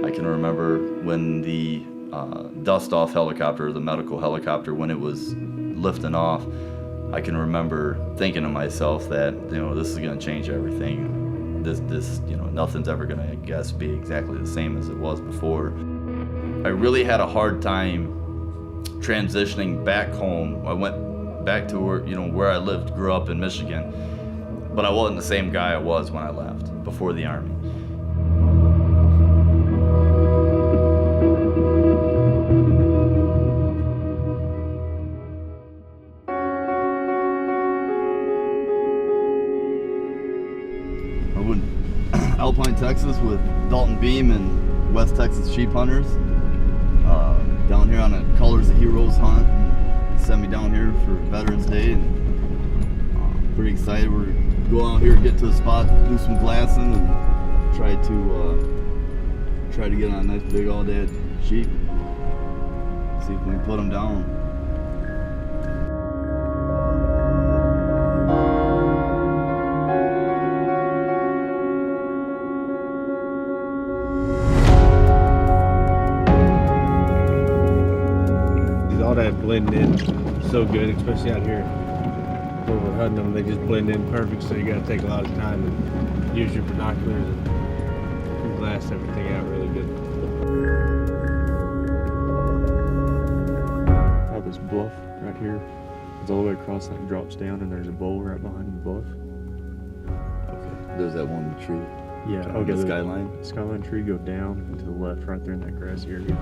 I can remember when the dust-off helicopter, the medical helicopter, when it was lifting off, I can remember thinking to myself that, this is going to change everything. This, nothing's ever going to, I guess, be exactly the same as it was before. I really had a hard time transitioning back home. I went back to where I lived, grew up in Michigan, but I wasn't the same guy I was when I left before the Army. I went Alpine, Texas with Dalton Beam and West Texas Sheep Hunters. Down here on a Colors of Heroes hunt. Sent me down here for Veterans Day, and pretty excited. We're gonna go out here, get to a spot, do some glassing, and try to get on a nice big Aoudad sheep. See if we can put them down. Aoudad blend in so good, especially out here where we're hunting them. They just blend in perfect, so you got to take a lot of time and use your binoculars and glass everything out really good. I have this bluff right here. It's all the way across that, drops down, and there's a bowl right behind the bluff. Okay, there's that one tree. Yeah, okay. The skyline. Skyline tree, go down and to the left right there in that grassy area.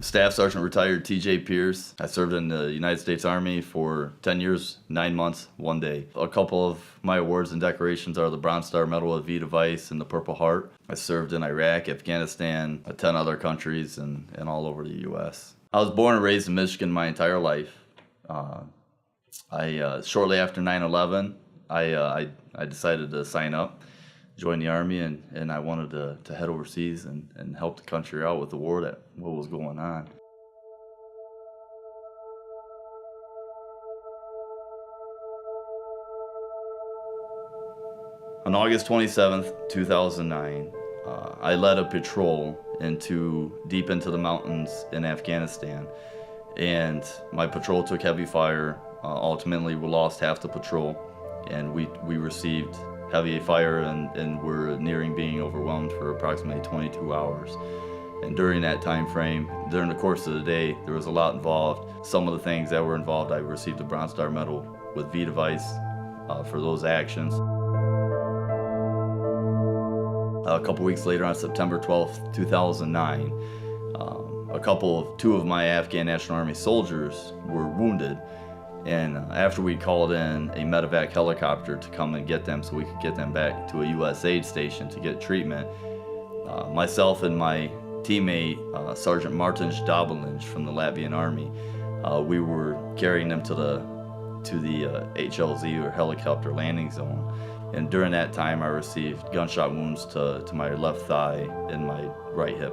Staff Sergeant retired T.J. Pierce. I served in the United States Army for 10 years, 9 months, 1 day. A couple of my awards and decorations are the Bronze Star Medal of V Device and the Purple Heart. I served in Iraq, Afghanistan, 10 other countries, and all over the U.S. I was born and raised in Michigan my entire life. Shortly after 9/11, I decided to sign up, join the Army, and I wanted to head overseas and help the country out with the war what was going on. On August 27th, 2009, I led a patrol deep into the mountains in Afghanistan, and my patrol took heavy fire. Ultimately, we lost half the patrol, and we received heavy fire and were nearing being overwhelmed for approximately 22 hours. And during that time frame, during the course of the day, there was a lot involved. Some of the things that were involved, I received a Bronze Star Medal with V Device for those actions. A couple weeks later, on September 12th, 2009, two of my Afghan National Army soldiers were wounded. And after we called in a medevac helicopter to come and get them so we could get them back to a U.S. aid station to get treatment, myself and my teammate, Sergeant Martin Dabelinj from the Latvian Army, we were carrying them to the HLZ, or helicopter landing zone. And during that time, I received gunshot wounds to my left thigh and my right hip.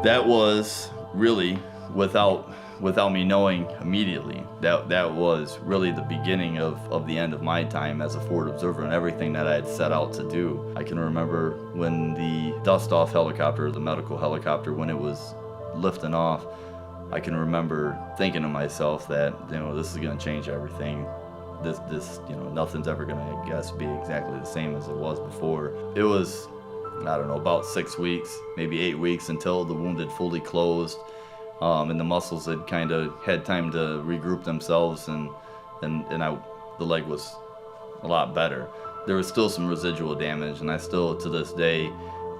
That was really, without me knowing immediately, that was really the beginning of the end of my time as a forward observer and everything that I had set out to do. I can remember when the dust-off helicopter, the medical helicopter, when it was lifting off, I can remember thinking to myself that, this is going to change everything. This, nothing's ever going to, I guess, be exactly the same as it was before. It was, I don't know, about 6 weeks, maybe 8 weeks until the wound had fully closed, and the muscles had kind of had time to regroup themselves, and the leg was a lot better. There was still some residual damage, and I still, to this day,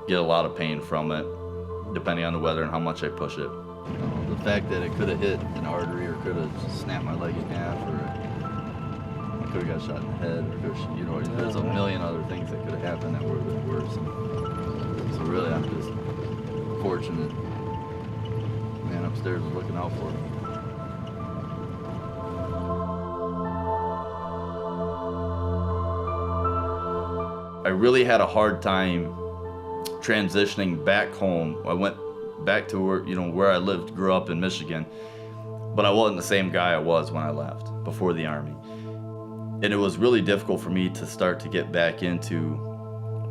get a lot of pain from it, depending on the weather and how much I push it. The fact that it could have hit an artery, or could have just snapped my leg in half, or I could have got shot in the head, or there's a million other things that could have happened that would have been worse. So really, I'm just fortunate. Man upstairs is looking out for me. I really had a hard time transitioning back home. I went back to where I lived, grew up in Michigan, but I wasn't the same guy I was when I left before the Army. And it was really difficult for me to start to get back into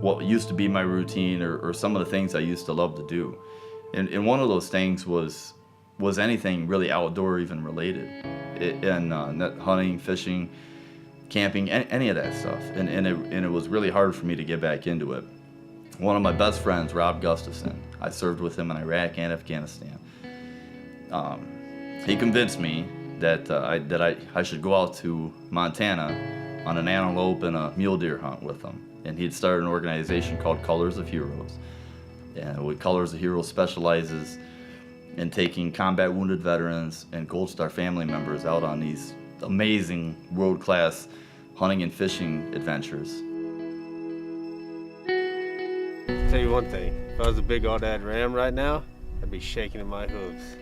what used to be my routine or some of the things I used to love to do. And one of those things was anything really outdoor even related, and hunting, fishing, camping, any of that stuff. And it was really hard for me to get back into it. One of my best friends, Robb, I served with him in Iraq and Afghanistan. He convinced me that I should go out to Montana on an antelope and a mule deer hunt with him. And he'd started an organization called Colors of Heroes. And what Colors of Heroes specializes in taking combat wounded veterans and Gold Star family members out on these amazing world-class hunting and fishing adventures. I'll tell you one thing, if I was a big Aoudad ram right now, I'd be shaking in my hooves.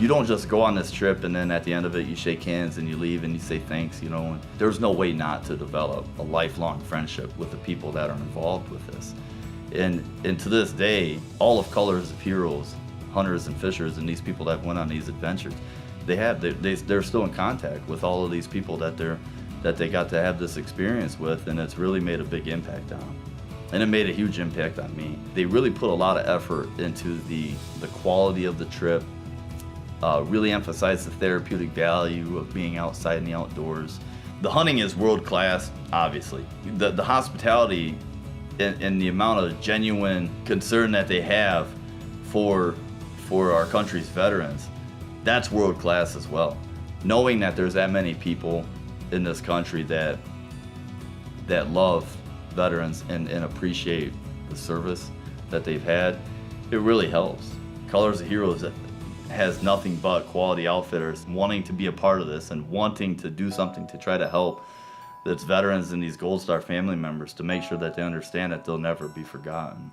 You don't just go on this trip and then at the end of it you shake hands and you leave and you say thanks, and there's no way not to develop a lifelong friendship with the people that are involved with this. And to this day, all of Colors of Heroes, hunters and fishers, and these people that went on these adventures, they're still in contact with all of these people that they got to have this experience with, and it's really made a big impact on them. And it made a huge impact on me. They really put a lot of effort into the quality of the trip, really emphasized the therapeutic value of being outside in the outdoors. The hunting is world class, obviously. The hospitality and the amount of genuine concern that they have for our country's veterans, that's world class as well. Knowing that there's that many people in this country that love veterans and appreciate the service that they've had, it really helps. Colors of Heroes has nothing but quality outfitters wanting to be a part of this and wanting to do something to try to help its veterans and these Gold Star family members to make sure that they understand that they'll never be forgotten.